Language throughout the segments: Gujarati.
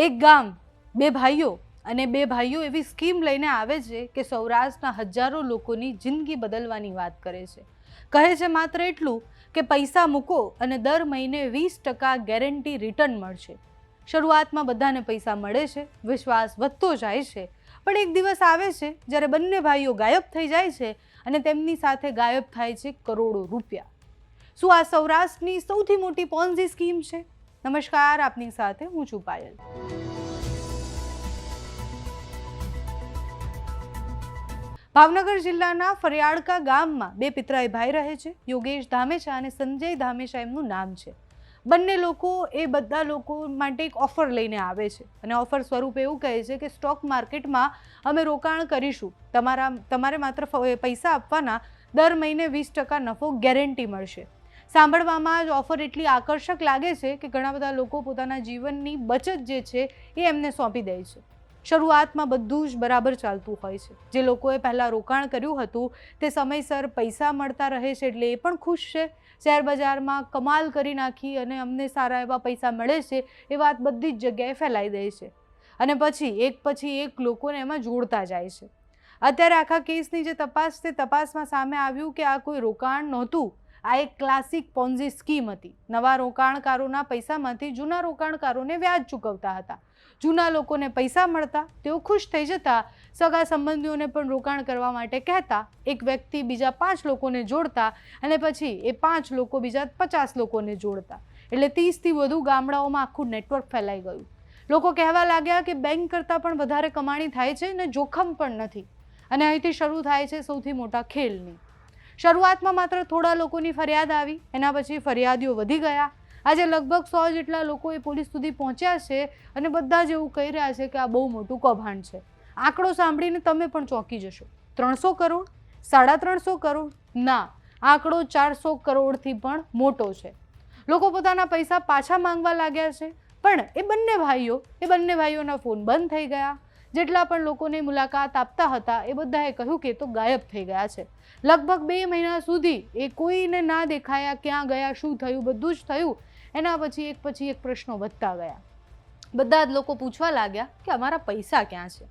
એક ગામ બે ભાઈઓ અને બે ભાઈઓ એવી સ્કીમ લઈને આવે છે કે સૌરાષ્ટ્રના હજારો લોકોની જિંદગી બદલવાની વાત કરે છે. કહે છે માત્ર એટલું કે પૈસા મૂકો અને દર મહિને 20% ગેરંટી રિટર્ન મળશે. શરૂઆતમાં બધાને પૈસા મળે છે, વિશ્વાસ વધતો જાય છે. પણ એક દિવસ આવે છે જ્યારે બંને ભાઈઓ ગાયબ થઈ જાય છે અને તેમની સાથે ગાયબ થાય છે કરોડો રૂપિયા. શું આ સૌરાષ્ટ્રની સૌથી મોટી પોન્ઝી સ્કીમ છે? નમસ્કાર, આપની સાથે હું છું પાયલ. ભાવનગર જિલ્લાના ફરિયાડકા ગામમાં બે પિતરાઈ ભાઈ રહે છે. યોગેશ ધામેચા અને સંજય ધામેચા એમનું નામ છે. બંને લોકો બધા લોકો માટે એક ઓફર લઈને આવે છે અને ઓફર સ્વરૂપે એવું કહે છે કે સ્ટોક માર્કેટમાં અમે રોકાણ કરીશું, તમારે માત્ર પૈસા આપવાના, દર મહિને 20% નફો ગેરંટી મળશે. સાંભળવામાં જ ઓફર એટલી આકર્ષક લાગે છે કે ઘણા બધા લોકો પોતાના જીવનની બચત જે છે એ એમને સોંપી દે છે. શરૂઆતમાં બધું જ બરાબર ચાલતું હોય છે. જે લોકોએ પહેલાં રોકાણ કર્યું હતું તે સમયસર પૈસા મળતા રહે છે એટલે એ પણ ખુશ છે. શેર બજારમાં કમાલ કરી નાખી અને અમને સારા એવા પૈસા મળે છે એ વાત બધી જ જગ્યાએ ફેલાઈ દે છે અને પછી એક લોકોને એમાં જોડતા જાય છે. અત્યારે આખા કેસની જે તપાસ છે, તપાસમાં સામે આવ્યું કે આ કોઈ રોકાણ નહોતું, આ એક ક્લાસિક પોન્ઝી સ્કીમ હતી. નવા રોકાણકારોના પૈસામાંથી જૂના રોકાણકારોને વ્યાજ ચૂકવતા હતા. જૂના લોકોને પૈસા મળતા, તેઓ ખુશ થઈ જતા, સગા સંબંધીઓને પણ રોકાણ કરવા માટે કહેતા. એક વ્યક્તિ બીજા 5 લોકોને જોડતા અને પછી એ 5 લોકો બીજા 50 લોકોને જોડતા. એટલે 30થી વધુ ગામડાઓમાં આખું નેટવર્ક ફેલાઈ ગયું. લોકો કહેવા લાગ્યા કે બેંક કરતાં પણ વધારે કમાણી થાય છે અને જોખમ પણ નથી. અને અહીંથી શરૂ થાય છે સૌથી મોટા ખેલની. શરૂઆતમાં માત્ર થોડા લોકોની ફરિયાદ આવી, એના પછી ફરિયાદીઓ વધી ગયા. આજે લગભગ 100 જેટલા લોકો એ પોલીસ સુધી પહોંચ્યા છે અને બધા જ એવું કહી રહ્યા છે કે આ બહુ મોટું કૌભાંડ છે. આંકડો સાંભળીને તમે પણ ચોંકી જશો. 300 કરોડ, 350 કરોડ? ના, આંકડો 400 કરોડથી પણ મોટો છે. લોકો પોતાના પૈસા પાછા માંગવા લાગ્યા છે. પણ એ બંને ભાઈઓના ફોન બંધ થઈ ગયા. જેટલા પણ લોકોને મુલાકાત આપતા હતા એ બધાએ કહ્યું કે તો ગાયબ થઈ ગયા છે. લગભગ 2 મહિના સુધી એ કોઈને ના દેખાયા. ક્યાં ગયા, શું થયું, બધું જ થયું. એના પછી એક પ્રશ્નો વધતા ગયા. બધા જ લોકો પૂછવા લાગ્યા કે અમારા પૈસા ક્યાં છે.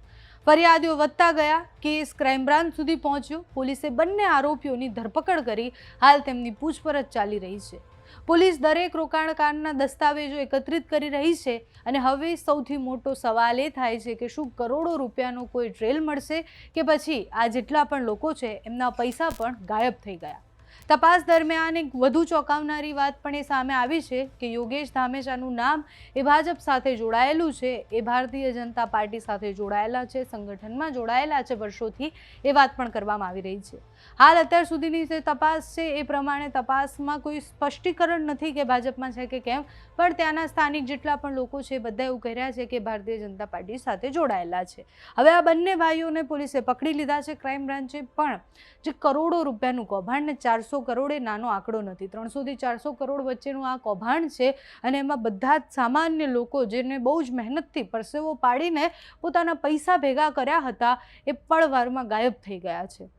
ફરિયાદીઓ વધતા ગયા. કેસ ક્રાઇમ બ્રાન્ચ સુધી પહોંચ્યો. પોલીસે બંને આરોપીઓની ધરપકડ કરી. હાલ તેમની પૂછપરછ ચાલી રહી છે. પોલીસ દરેક રોકાણકારના દસ્તાવેજો એકત્રિત કરી રહી છે અને હવે સૌથી મોટો સવાલ એ થાય છે કે શું કરોડો રૂપિયાનો કોઈ ટ્રેલ મળશે કે પછી આ જેટલા પણ લોકો છે એમના પૈસા પણ ગાયબ થઈ ગયા. તપાસ દરમિયાન એક વધુ ચોંકાવનારી વાત પણ એ સામે આવી છે કે યોગેશ ધામેચાનું નામ એ ભાજપ સાથે જોડાયેલું છે, એ ભારતીય જનતા પાર્ટી સાથે જોડાયેલા છે, સંગઠનમાં જોડાયેલા છે વર્ષોથી, એ વાત પણ કરવામાં આવી રહી છે. હાલ અત્યાર સુધીની જે તપાસ છે એ પ્રમાણે તપાસમાં કોઈ સ્પષ્ટીકરણ નથી કે ભાજપમાં છે કે કેમ, પણ ત્યાંના સ્થાનિક જેટલા પણ લોકો છે બધા એવું કહી રહ્યા છે કે ભારતીય જનતા પાર્ટી સાથે જોડાયેલા છે. હવે આ બંને ભાઈઓને પોલીસે પકડી લીધા છે ક્રાઇમ બ્રાન્ચે. પણ જે કરોડો રૂપિયાનું કૌભાંડ, ને 400 કરોડ એ નાનો આંકડો નથી. 300થી 400 કરોડ વચ્ચેનું આ કૌભાંડ છે અને એમાં બધા જ સામાન્ય લોકો જેને બહુ જ મહેનતથી પરસેવો પાડીને પોતાના પૈસા ભેગા કર્યા હતા એ પળવારમાં ગાયબ થઈ ગયા છે.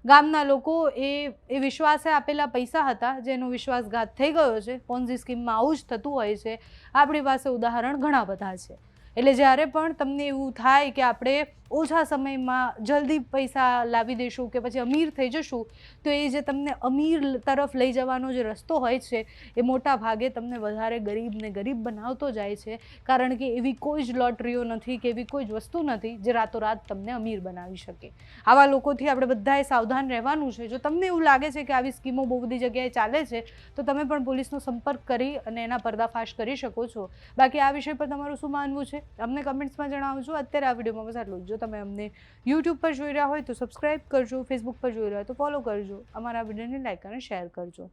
ગામના લોકો એ વિશ્વાસે આપેલા પૈસા હતા જેનો વિશ્વાસઘાત થઈ ગયો છે. પોન્ઝી સ્કીમમાં આવું જ થતું હોય છે. આપણી પાસે ઉદાહરણ ઘણા બધા છે. એટલે જ્યારે પણ તમને એવું થાય કે આપણે ઓછા સમયમાં જલ્દી પૈસા લાવી દઈશું કે પછી અમીર થઈ જશું, તો એ જે તમને અમીર તરફ લઈ જવાનો જે રસ્તો હોય છે એ મોટા ભાગે તમને વધારે ગરીબ બનાવતો જાય છે. કારણ કે એવી કોઈ જ લોટરીઓ નથી કે એવી કોઈ જ વસ્તુ નથી જે રાતોરાત તમને અમીર બનાવી શકે. આવા લોકોથી આપણે બધાએ સાવધાન રહેવાનું છે. જો તમને એવું લાગે છે કે આવી સ્કીમો બહુ બધી જગ્યાએ ચાલે છે તો તમે પણ પોલીસનો સંપર્ક કરી અને એના પર્દાફાશ કરી શકો છો. બાકી આ વિષય પર તમારું શું માનવું છે અમને કમેન્ટ્સમાં જણાવજો. અત્યારે આ વિડીયોમાં બસ આટલું જ. જો તમે અમને યુટ્યુબ પર જોઈ રહ્યા હોય તો સબસ્ક્રાઈબ કરજો, ફેસબુક પર જોઈ રહ્યા હોય તો ફોલો કરજો, અમારા વિડીયોને લાઈક અને શેર કરજો.